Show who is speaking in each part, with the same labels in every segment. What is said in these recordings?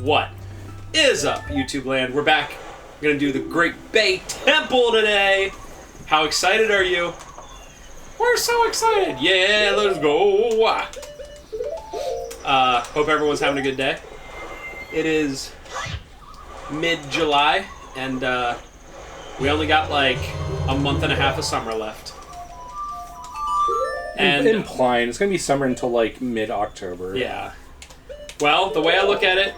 Speaker 1: What is up, YouTube land? We're back. We're gonna do the Great Bay Temple today. How excited are you? We're so excited. Yeah, let's go. Hope everyone's having a good day. It is mid-July, and we only got like a month and a half of summer left.
Speaker 2: And implying it's gonna be summer until like mid-October.
Speaker 1: Yeah. Well, the way I look at it,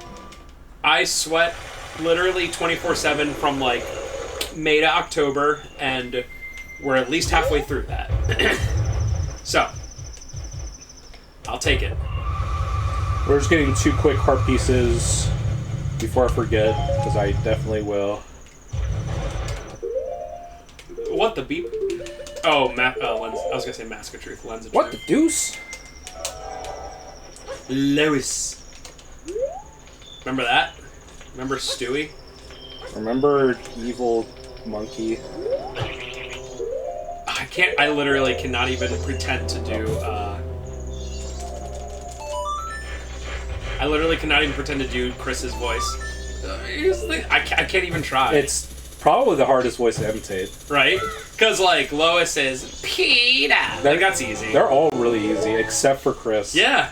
Speaker 1: I sweat literally 24/7 from like May to October, and we're at least halfway through that. So, I'll take it.
Speaker 2: We're just getting 2 quick heart pieces before I forget, because I definitely will.
Speaker 1: What the beep? Oh, lens. I was gonna say Mask of Truth. Lens of
Speaker 2: What
Speaker 1: Truth.
Speaker 2: the deuce?
Speaker 1: Lois. Remember that? Remember Stewie?
Speaker 2: Remember Evil Monkey?
Speaker 1: I literally cannot even pretend to do, I literally cannot even pretend to do Chris's voice. I can't even try.
Speaker 2: It's probably the hardest voice to imitate.
Speaker 1: Right? Because, like, Lois is Peter. Like, that's easy.
Speaker 2: They're all really easy, except for Chris.
Speaker 1: Yeah.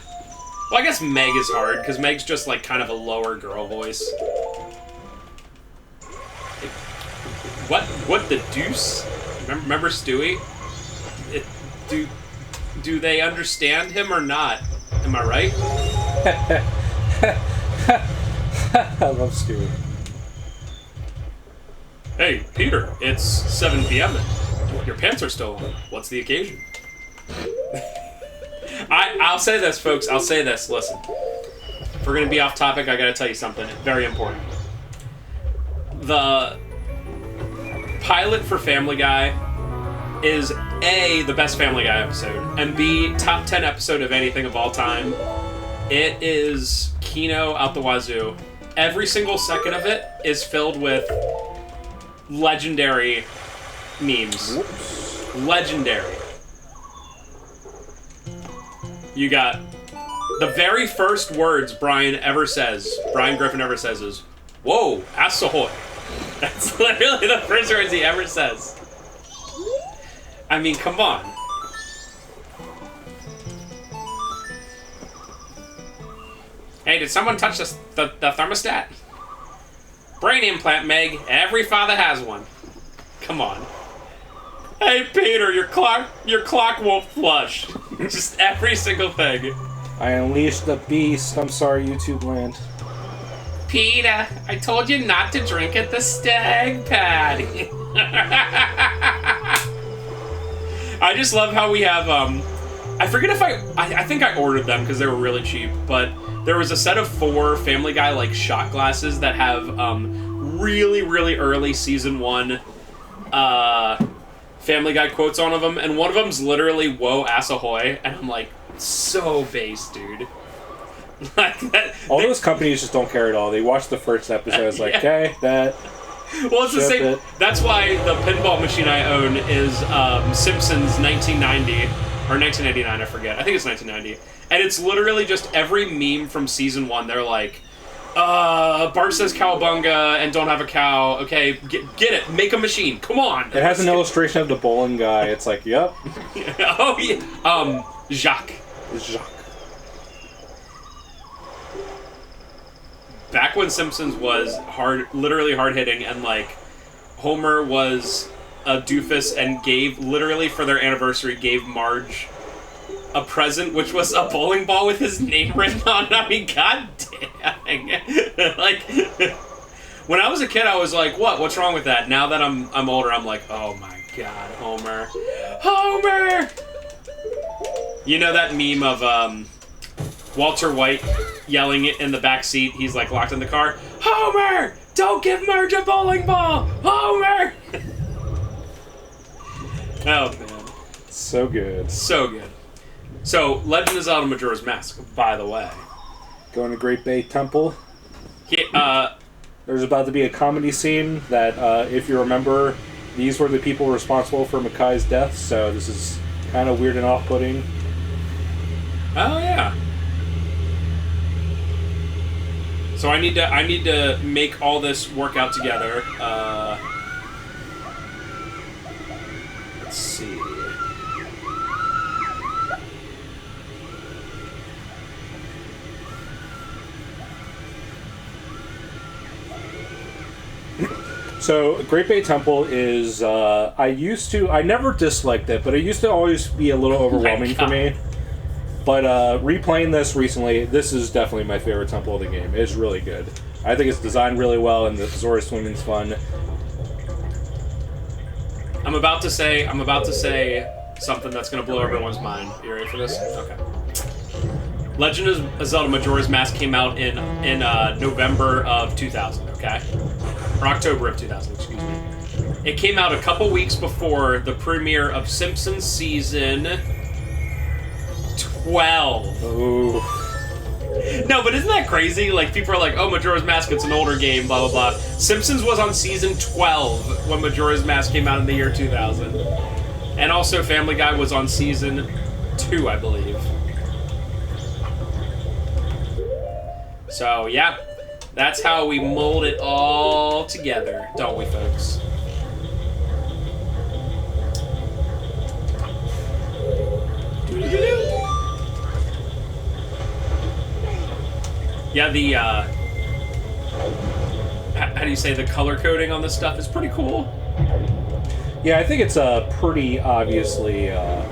Speaker 1: Well, I guess Meg is hard, because Meg's just, like, kind of a lower girl voice. What the deuce? Remember Stewie? Do they understand him or not? Am I right?
Speaker 2: I love Stewie.
Speaker 1: Hey, Peter, it's 7 p.m. Your pants are still on. What's the occasion? I'll say this, folks. I'll say this. Listen. If we're going to be off topic, I got to tell you something very important. The pilot for Family Guy is A, the best Family Guy episode, and B, top 10 episode of anything of all time. It is Kino out the wazoo. Every single second of it is filled with legendary memes.
Speaker 2: Whoops.
Speaker 1: Legendary. You got the very first words Brian Griffin ever says is, "Whoa, ass ahoy." That's literally the first words he ever says. I mean, come on. Hey, did someone touch the thermostat? Brain implant, Meg. Every father has one. Come on. Hey, Peter, your clock won't flush. Just every single thing.
Speaker 2: I unleashed the beast. I'm sorry, YouTube land.
Speaker 1: Peter, I told you not to drink at the stag party. I just love how we have, I forget if I think I ordered them because they were really cheap, but there was a set of 4 Family Guy, like, shot glasses that have, really, really early season 1, Family Guy quotes on them, and one of them's literally, "Whoa, ass ahoy," and I'm like, so base, dude. Like that,
Speaker 2: those companies just don't care at all. They watch the first episode, it's like,
Speaker 1: yeah.
Speaker 2: Okay, that...
Speaker 1: Well, it's the same.
Speaker 2: It.
Speaker 1: That's why the pinball machine I own is Simpsons 1990 or 1989. I forget. I think it's 1990, and it's literally just every meme from season 1. They're like, Bart says cowabunga and don't have a cow. Okay, get it. Make a machine. Come on.
Speaker 2: It has an illustration of the bowling guy. It's like, yep.
Speaker 1: Oh yeah. Jacques. Back when Simpsons was literally hard-hitting, and, like, Homer was a doofus and literally for their anniversary, gave Marge a present, which was a bowling ball with his name written on it. I mean, god dang. Like, when I was a kid, I was like, what's wrong with that? Now that I'm older, I'm like, oh my god, Homer. Homer! You know that meme of, Walter White yelling it in the back seat. He's like locked in the car. Homer! Don't give Marge a bowling ball! Homer! Oh man.
Speaker 2: So good.
Speaker 1: So good. So, Legend of Zelda Majora's Mask, by the way.
Speaker 2: Going to Great Bay Temple.
Speaker 1: Yeah,
Speaker 2: There's about to be a comedy scene that, if you remember, these were the people responsible for Makai's death, so this is kind of weird and off-putting.
Speaker 1: Oh yeah. So I need to make all this work out together. Let's see.
Speaker 2: So, Great Bay Temple is, I never disliked it, but it used to always be a little overwhelming for me. But replaying this recently, this is definitely my favorite temple of the game. It's really good. I think it's designed really well, and the Zora swimming's fun.
Speaker 1: I'm about to say something that's going to blow everyone's mind. You ready for this? Okay. Legend of Zelda Majora's Mask came out in November of 2000, okay? Or October of 2000, excuse me. It came out a couple weeks before the premiere of Simpsons Season 12.
Speaker 2: Ooh.
Speaker 1: No, but isn't that crazy? Like, people are like, oh, Majora's Mask, it's an older game, blah, blah, blah. Simpsons was on Season 12 when Majora's Mask came out in the year 2000. And also Family Guy was on Season 2, I believe. So, yeah. That's how we mold it all together, don't we, folks? Yeah, the, how do you say, the color coding on this stuff is pretty cool.
Speaker 2: Yeah, I think it's pretty obviously, yeah,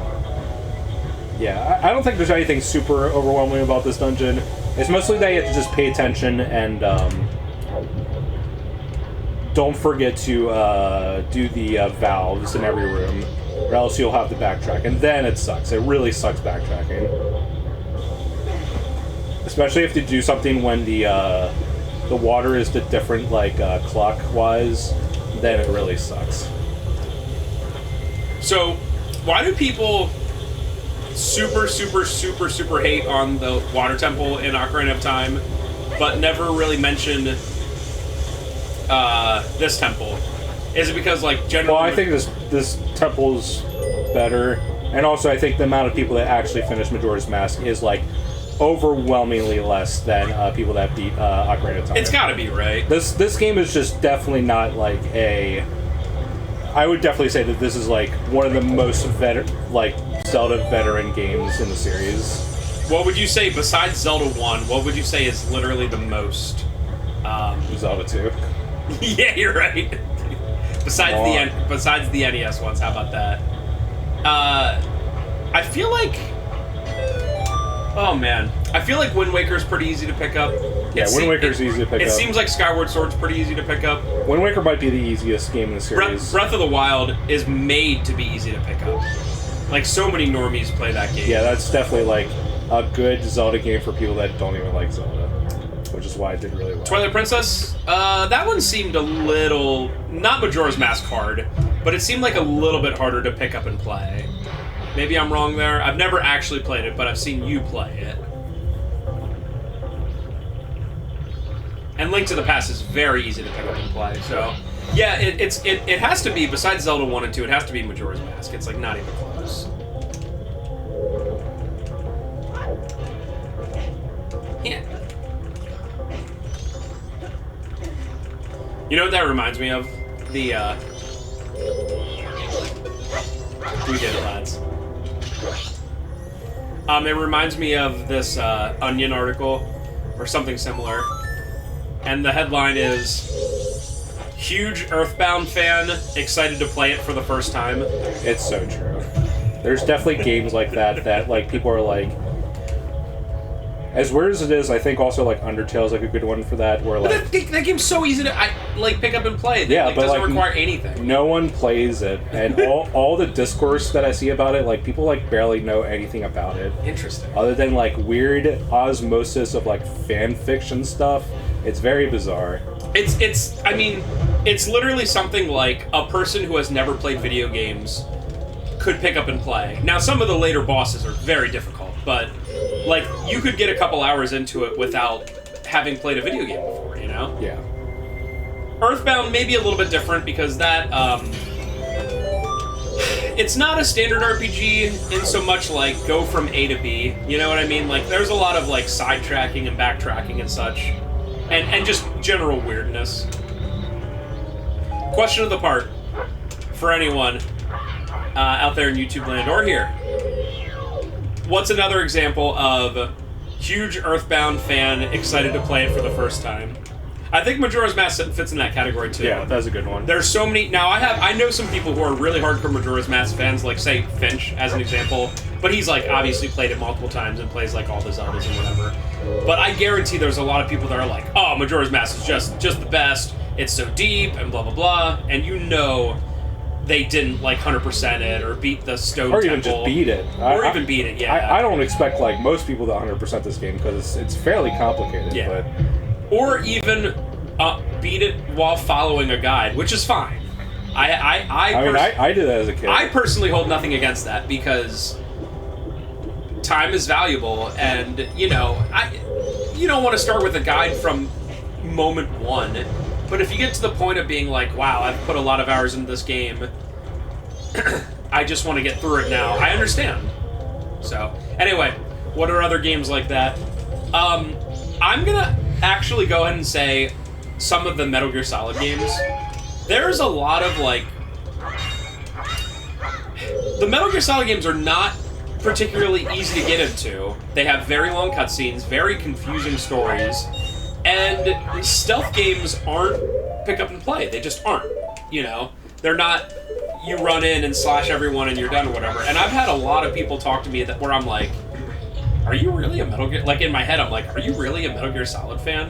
Speaker 2: I don't think there's anything super overwhelming about this dungeon. It's mostly that you have to just pay attention and don't forget to do the valves in every room, or else you'll have to backtrack, and then it sucks. It really sucks backtracking. Especially if you do something when the water is different, like clockwise, then it really sucks.
Speaker 1: So, why do people super hate on the water temple in Ocarina of Time, but never really mention this temple? Is it because, like, generally...
Speaker 2: Well, I think this temple's better, and also I think the amount of people that actually finish Majora's Mask is, like, overwhelmingly less than people that beat Ocarina of Time.
Speaker 1: It's gotta be, right?
Speaker 2: This game is just definitely not, like, a... I would definitely say that this is, like, one of the most Zelda veteran games in the series.
Speaker 1: What would you say, besides Zelda 1, what would you say is literally the most?
Speaker 2: Zelda 2.
Speaker 1: Yeah, you're right. Besides the NES ones, how about that? I feel like... Oh, man. I feel like Wind Waker's pretty easy to pick up.
Speaker 2: Yeah, Wind Waker's easy to pick up.
Speaker 1: It seems like Skyward Sword's pretty easy to pick up.
Speaker 2: Wind Waker might be the easiest game in the series.
Speaker 1: Breath of the Wild is made to be easy to pick up. Like, so many normies play that game.
Speaker 2: Yeah, that's definitely, like, a good Zelda game for people that don't even like Zelda. Which is why it did really well.
Speaker 1: Twilight Princess? That one seemed a little... Not Majora's Mask hard, but it seemed like a little bit harder to pick up and play. Maybe I'm wrong there. I've never actually played it, but I've seen you play it. And Link to the Past is very easy to pick up and play, so... Yeah, it has to be, besides Zelda 1 and 2, it has to be Majora's Mask. It's, like, not even close. Yeah. You know what that reminds me of? The, We did it, lads. It reminds me of this, Onion article, or something similar. And the headline is... Huge Earthbound fan, excited to play it for the first time.
Speaker 2: It's so true. There's definitely games like that, like, people are like... As weird as it is, I think also, like, Undertale's, like, a good one for that, where, like...
Speaker 1: But that game's so easy to, pick up and play.
Speaker 2: Yeah,
Speaker 1: but, doesn't require anything.
Speaker 2: No one plays it, and all the discourse that I see about it, like, people, like, barely know anything about it.
Speaker 1: Interesting.
Speaker 2: Other than, like, weird osmosis of, like, fan fiction stuff. It's very bizarre.
Speaker 1: It's literally something like a person who has never played video games could pick up and play. Now, some of the later bosses are very difficult, but, like, you could get a couple hours into it without having played a video game before, you know?
Speaker 2: Yeah.
Speaker 1: Earthbound may be a little bit different because that, it's not a standard RPG in so much, like, go from A to B, you know what I mean? Like, there's a lot of, like, sidetracking and backtracking and such. and just general weirdness. Question of the part for anyone out there in YouTube land or here. What's another example of huge Earthbound fan excited to play it for the first time? I think Majora's Mask fits in that category too.
Speaker 2: Yeah, that's a good one.
Speaker 1: There's so many. Now I know some people who are really hardcore Majora's Mask fans, like say Finch as an example, but he's like obviously played it multiple times and plays like all the Zeldas and whatever. But I guarantee there's a lot of people that are like, oh, Majora's Mask is just the best. It's so deep and blah blah blah, and you know they didn't like 100% it or beat the Stone
Speaker 2: or
Speaker 1: Temple.
Speaker 2: even just beat it.
Speaker 1: Even beat it, yeah.
Speaker 2: I don't expect like most people to 100% this game because it's fairly complicated.
Speaker 1: Yeah.
Speaker 2: But
Speaker 1: or even beat it while following a guide, which is fine.
Speaker 2: I did that as a kid.
Speaker 1: I personally hold nothing against that because time is valuable, and you don't want to start with a guide from moment one. But if you get to the point of being like, wow, I've put a lot of hours into this game, I just want to get through it now, I understand. So, anyway, what are other games like that? I'm gonna actually go ahead and say some of the Metal Gear Solid games. There's a lot of, like... The Metal Gear Solid games are not particularly easy to get into. They have very long cutscenes, very confusing stories, and stealth games aren't pick up and play. They just aren't, They're not, you run in and slash everyone and you're done or whatever. And I've had a lot of people talk to me where I'm like, are you really a Metal Gear... Like, in my head, I'm like, are you really a Metal Gear Solid fan?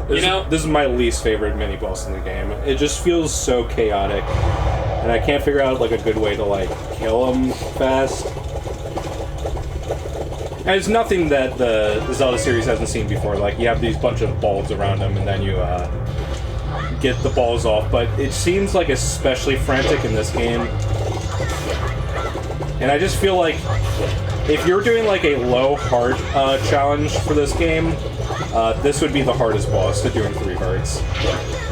Speaker 2: This is my least favorite mini-boss in the game. It just feels so chaotic. And I can't figure out, like, a good way to, like, kill him fast. And it's nothing that the Zelda series hasn't seen before. Like, you have these bunch of balls around him, and then you, get the balls off. But it seems, like, especially frantic in this game. And I just feel like if you're doing, like, a low heart challenge for this game, this would be the hardest boss to do in 3 hearts.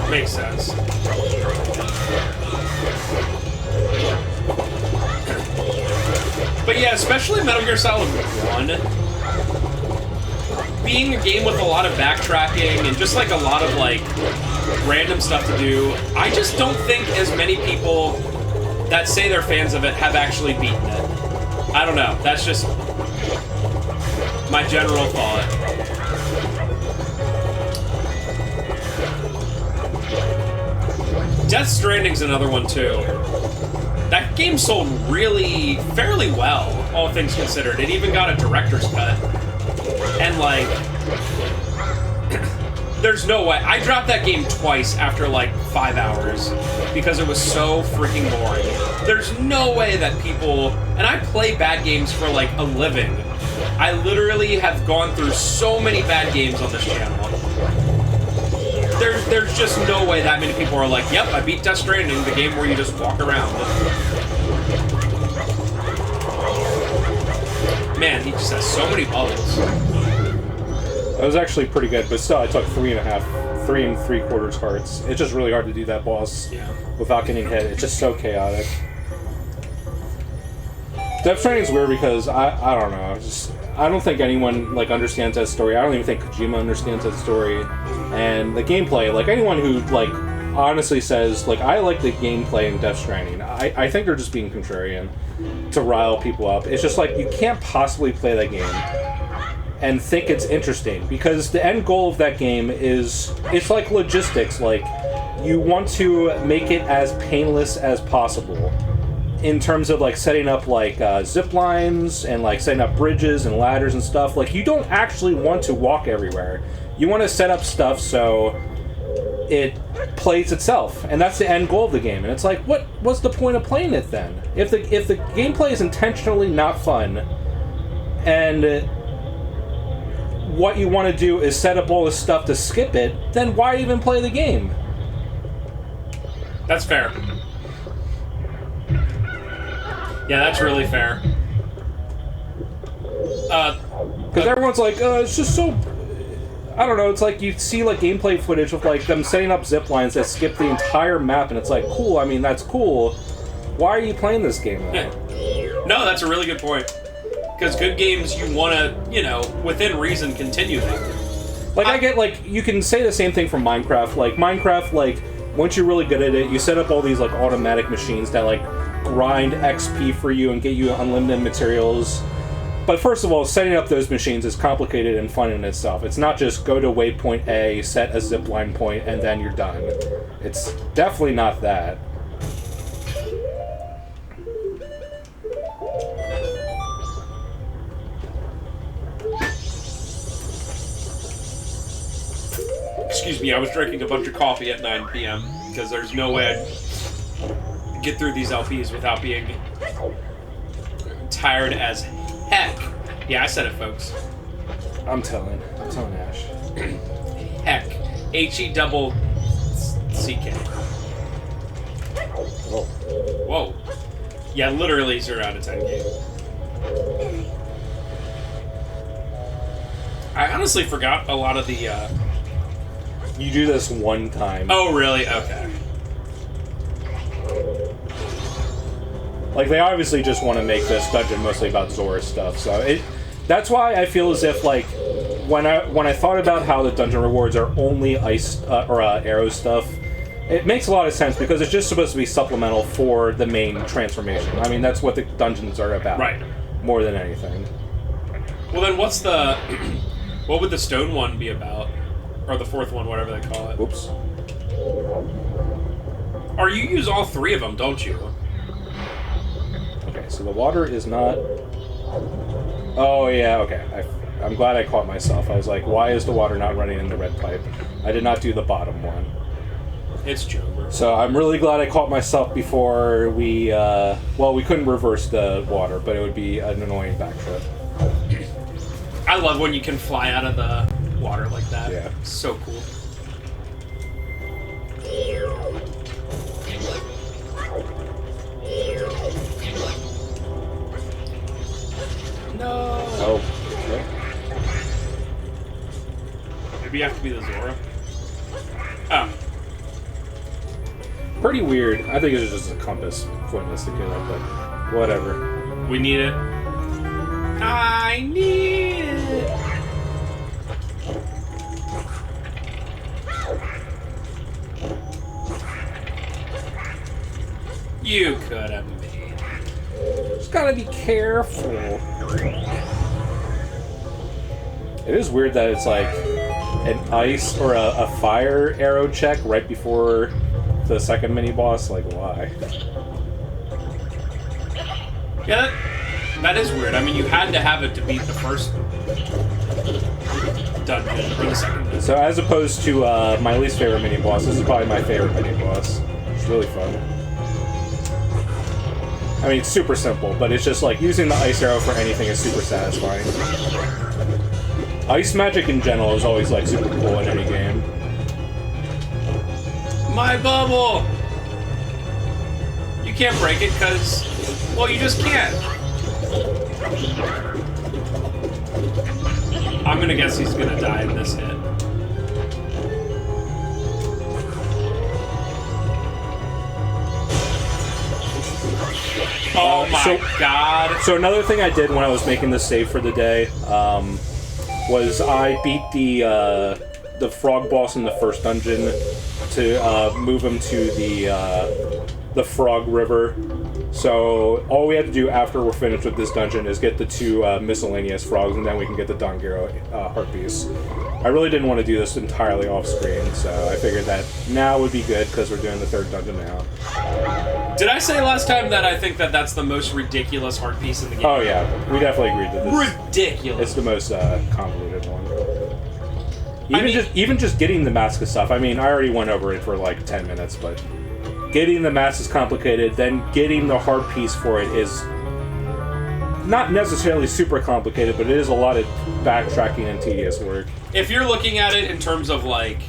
Speaker 1: Makes sense. But yeah, especially Metal Gear Solid 1, being a game with a lot of backtracking and just like a lot of like random stuff to do, I just don't think as many people that say they're fans of it have actually beaten it. I don't know, that's just my general thought. Death Stranding's another one too. That game sold fairly well, all things considered. It even got a director's cut. And, like, there's no way. I dropped that game twice after, like, 5 hours because it was so freaking boring. There's no way that people... And I play bad games for, like, a living. I literally have gone through so many bad games on this channel. There's just no way that many people are like, yep, I beat Death Stranding, the game where you just walk around. Man, he just has so many bubbles.
Speaker 2: That was actually pretty good, but still, I took 3 3/4 hearts. It's just really hard to do that boss without getting hit. It's just so chaotic. Death Stranding's weird because I don't know. I don't think anyone like understands that story. I don't even think Kojima understands that story. And the gameplay, like anyone who like honestly says like I like the gameplay in Death Stranding, I think they're just being contrarian to rile people up. It's just like you can't possibly play that game and think it's interesting because the end goal of that game is it's like logistics. Like you want to make it as painless as possible. In terms of like setting up like zip lines and like setting up bridges and ladders and stuff, like you don't actually want to walk everywhere. You want to set up stuff so it plays itself, and that's the end goal of the game. And it's like, what's the point of playing it then? If the gameplay is intentionally not fun, and what you want to do is set up all this stuff to skip it, then why even play the game?
Speaker 1: That's fair. Yeah, that's really fair.
Speaker 2: Because everyone's like, it's just so... I don't know, it's like you see like gameplay footage of like them setting up zip lines that skip the entire map, and it's like, cool, I mean, that's cool. Why are you playing this game then?
Speaker 1: No, that's a really good point. Because good games, you want to, within reason, continue them.
Speaker 2: Like, I get, like, you can say the same thing for Minecraft. Like, Minecraft, like, once you're really good at it, you set up all these, like, automatic machines that, like, grind XP for you and get you unlimited materials. But first of all, setting up those machines is complicated and fun in itself. It's not just go to waypoint A, set a zipline point, and then you're done. It's definitely not that.
Speaker 1: Excuse me, I was drinking a bunch of coffee at 9 p.m. because there's no way I'd get through these LPs without being tired as heck. Yeah, I said it, folks.
Speaker 2: I'm telling Ash.
Speaker 1: Heck. H-E-double-C-K.
Speaker 2: Oh.
Speaker 1: Whoa. Yeah, literally 0 out of 10 game. I honestly forgot a lot of the,
Speaker 2: You do this one time.
Speaker 1: Oh, really? Okay.
Speaker 2: Like, they obviously just want to make this dungeon mostly about Zora stuff, so that's why I feel as if, like, when I thought about how the dungeon rewards are only ice or arrow stuff, it makes a lot of sense because it's just supposed to be supplemental for the main transformation. I mean, that's what the dungeons are about,
Speaker 1: right? More
Speaker 2: than anything.
Speaker 1: Well, then what would the stone one be about, or the fourth one, whatever they call it?
Speaker 2: Oops.
Speaker 1: Or you use all 3 of them, don't you?
Speaker 2: Okay, so the water is not. Oh yeah, okay. I'm glad I caught myself. I was like, why is the water not running in the red pipe? I did not do the bottom one.
Speaker 1: It's Jover.
Speaker 2: So I'm really glad I caught myself before we, well, we couldn't reverse the water, but it would be an annoying backtrip.
Speaker 1: I love when you can fly out of the water like that.
Speaker 2: Yeah.
Speaker 1: So cool. No.
Speaker 2: Oh. Okay.
Speaker 1: Maybe you have to be the Zora. Oh.
Speaker 2: Pretty weird. I think it's just a compass pointing us to get up, but whatever.
Speaker 1: We need it. I need it. You could have made it.
Speaker 2: Just gotta be careful. It is weird that it's like an ice or a fire arrow check right before the second mini boss. Like, why?
Speaker 1: Yeah, that is weird. I mean, you had to have it to beat the first dungeon or the second dungeon.
Speaker 2: So, as opposed to my least favorite mini boss, this is probably my favorite mini boss. It's really fun. I mean, it's super simple, but it's just like using the ice arrow for anything is super satisfying. Ice magic in general is always like super cool in any game.
Speaker 1: My bubble! You can't break it because, well, you just can't. I'm gonna guess he's gonna die in this hit. Oh my god.
Speaker 2: So another thing I did when I was making this save for the day was I beat the frog boss in the first dungeon to move him to the frog river. So all we have to do after we're finished with this dungeon is get the 2 miscellaneous frogs, and then we can get the Dongero heart piece. I really didn't want to do this entirely off screen, so I figured that now would be good because we're doing the 3rd dungeon now.
Speaker 1: Did I say last time that I think that that's the most ridiculous heart piece in the game?
Speaker 2: Oh yeah, we definitely agreed to this.
Speaker 1: Ridiculous.
Speaker 2: It's the most convoluted one. Even just getting the mask of stuff. I mean, I already went over it for like 10 minutes, but getting the mask is complicated. Then getting the heart piece for it is not necessarily super complicated, but it is a lot of backtracking and tedious work.
Speaker 1: If you're looking at it in terms of like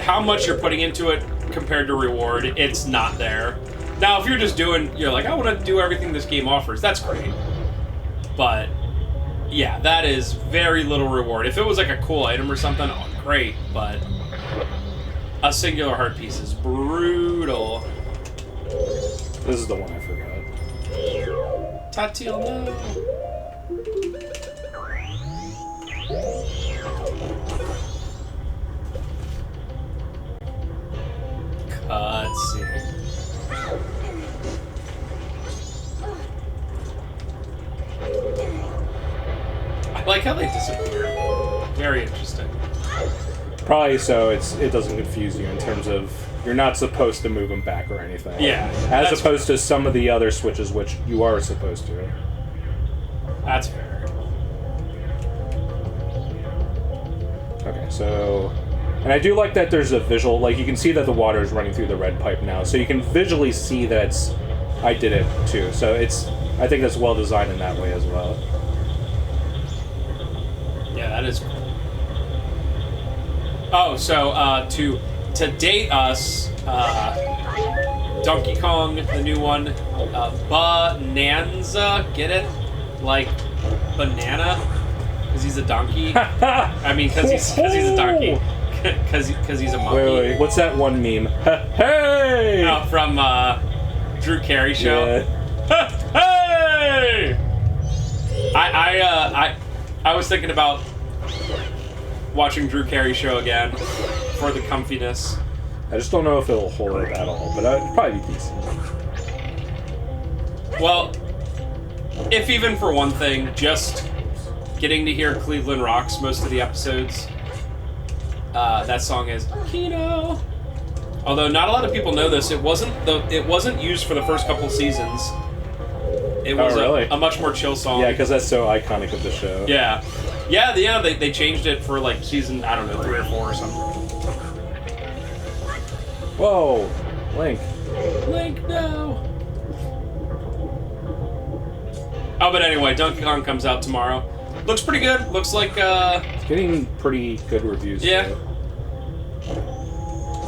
Speaker 1: how much you're putting into it compared to reward, it's not there. Now, if you're just you're like, I want to do everything this game offers, that's great. But yeah, that is very little reward. If it was like a cool item or something, oh, great, but a singular heart piece is brutal.
Speaker 2: This is the one I forgot.
Speaker 1: Tatil, no. like how they disappear. Very interesting.
Speaker 2: Probably so it doesn't confuse you in terms of you're not supposed to move them back or anything.
Speaker 1: Yeah.
Speaker 2: As opposed to some of the other switches, which you are supposed to.
Speaker 1: That's fair.
Speaker 2: Okay, so... And I do like that there's a visual... Like, you can see that the water is running through the red pipe now, so you can visually see that it's... I did it, too. So it's... I think that's well designed in that way as well.
Speaker 1: Yeah, that is cool. Oh, so, to date us, Donkey Kong, the new one, Bonanza, get it? Like, banana? Because he's a donkey? I mean, because he's a donkey. Because he's a monkey.
Speaker 2: Wait, what's that one meme? Hey!
Speaker 1: Oh, from, Drew Carey show?
Speaker 2: Yeah.
Speaker 1: Hey! I was thinking about watching Drew Carey show again for the comfiness.
Speaker 2: I just don't know if it'll hold up at all, but it'll probably be decent.
Speaker 1: Well, if even for one thing, just getting to hear Cleveland Rocks most of the episodes. That song is Kino. Although not a lot of people know this, it wasn't used for the first couple seasons. It was
Speaker 2: really?
Speaker 1: a much more chill song.
Speaker 2: Yeah, because that's so iconic of the show.
Speaker 1: Yeah. They changed it for like season, I don't know, 3 or 4 or something.
Speaker 2: Whoa, Link.
Speaker 1: Link, no. Oh, but anyway, Donkey Kong comes out tomorrow. Looks pretty good. Looks like,
Speaker 2: It's getting pretty good reviews.
Speaker 1: Yeah.
Speaker 2: Too.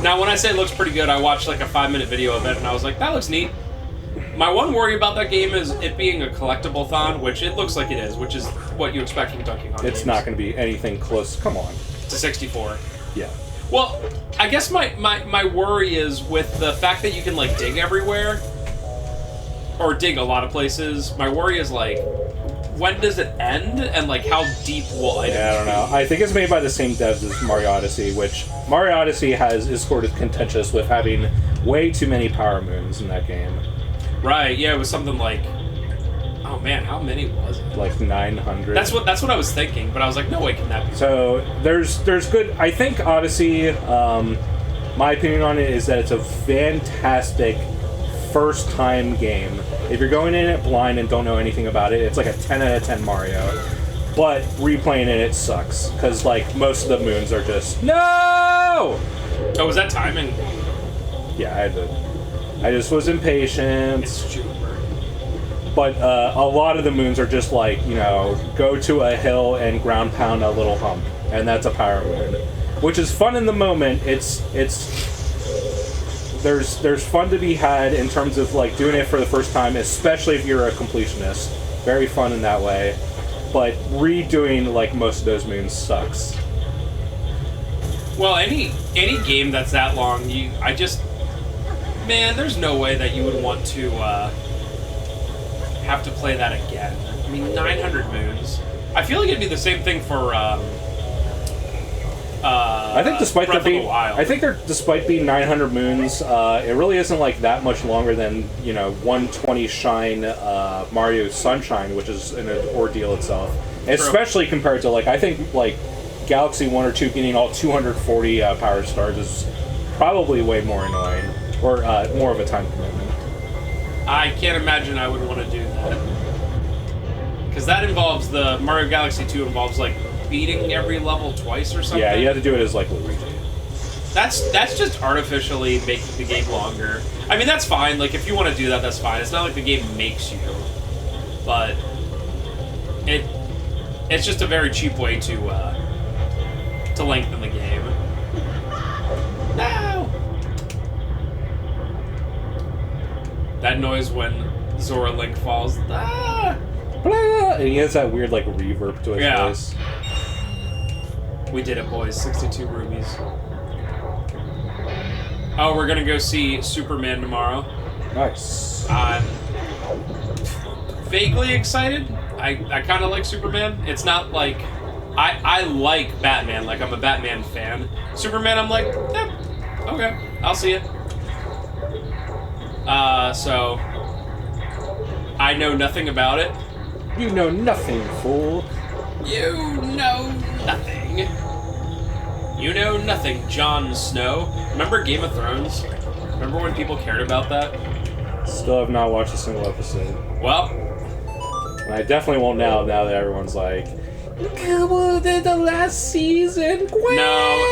Speaker 1: Now, when I say it looks pretty good, I watched like a 5-minute video of it, and I was like, that looks neat. My one worry about that game is it being a collectible-thon, which it looks like it is, which is what you expect from Donkey Kong
Speaker 2: It's
Speaker 1: games.
Speaker 2: not going to be anything close. Come on.
Speaker 1: It's a 64.
Speaker 2: Yeah.
Speaker 1: Well, I guess my worry is with the fact that you can, like, dig everywhere, or dig a lot of places, my worry is, like, when does it end, and, like, how deep will items
Speaker 2: Yeah, I don't know. I think it's made by the same devs as Mario Odyssey, which Mario Odyssey is sort of contentious with having way too many power moons in that game.
Speaker 1: Right, yeah, it was something like... Oh, man, how many was it?
Speaker 2: Like 900.
Speaker 1: That's what I was thinking, but I was like, no way can that be.
Speaker 2: So there's good. I think Odyssey. My opinion on it is that it's a fantastic first time game. If you're going in it blind and don't know anything about it, it's like a 10 out of 10 Mario. But replaying it sucks because like most of the moons are just no.
Speaker 1: Oh, was that timing?
Speaker 2: Yeah, I just was impatient.
Speaker 1: It's Jupiter.
Speaker 2: But a lot of the moons are just like, you know, go to a hill and ground pound a little hump, and that's a power moon, which is fun in the moment. There's fun to be had in terms of like doing it for the first time, especially if you're a completionist. Very fun in that way, but redoing like most of those moons sucks.
Speaker 1: Well, any game that's that long, man, there's no way that you would want to have to play that again. I mean, 900 moons. I feel like it'd be the same thing for
Speaker 2: I think despite
Speaker 1: Breath
Speaker 2: there being,
Speaker 1: of the Wild.
Speaker 2: I think despite being 900 moons, it really isn't like that much longer than 120 shine Mario Sunshine, which is an ordeal itself. Especially compared to I think Galaxy 1 or 2 getting all 240 power stars is probably way more annoying or more of a time commitment.
Speaker 1: I can't imagine I would want to do that. Because that involves the Mario Galaxy 2 involves beating every level twice or something.
Speaker 2: Yeah, you have to do it as Luigi.
Speaker 1: That's just artificially making the game longer. I mean, that's fine. If you want to do that, that's fine. It's not like the game makes you, but it's just a very cheap way to lengthen the game. No. That noise when Zora Link falls. Ah!
Speaker 2: And he has that weird reverb to his voice.
Speaker 1: We did it, boys. 62 rubies. Oh, we're gonna go see Superman tomorrow.
Speaker 2: Nice.
Speaker 1: I'm vaguely excited. I kind of like Superman. It's not like... I like Batman. I'm a Batman fan. Superman, I'm like, yeah, okay, I'll see it. So... I know nothing about it.
Speaker 2: You know nothing, fool.
Speaker 1: You know nothing. You know nothing, Jon Snow. Remember Game of Thrones? Remember when people cared about that?
Speaker 2: Still have not watched a single episode.
Speaker 1: Well,
Speaker 2: and I definitely won't now that everyone's like, come on, the last season.
Speaker 1: No,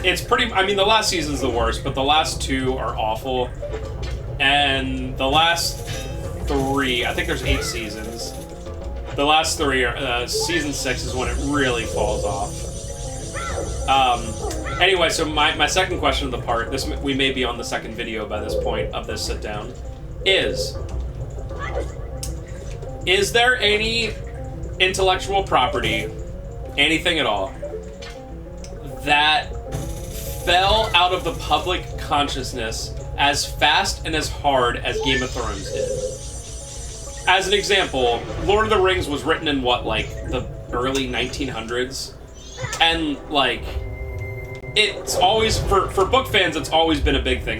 Speaker 1: it's pretty. I mean, the last season's the worst, but the last two are awful. And the last three, I think there's 8 seasons. The last 3 are, season 6 is when it really falls off. Anyway, so my second question of the part, we may be on the second video by this point of this sit down, is there any intellectual property, anything at all, that fell out of the public consciousness as fast and as hard as Game of Thrones did? As an example, Lord of the Rings was written in what, like, the early 1900s? And, like, it's always, for book fans, it's always been a big thing.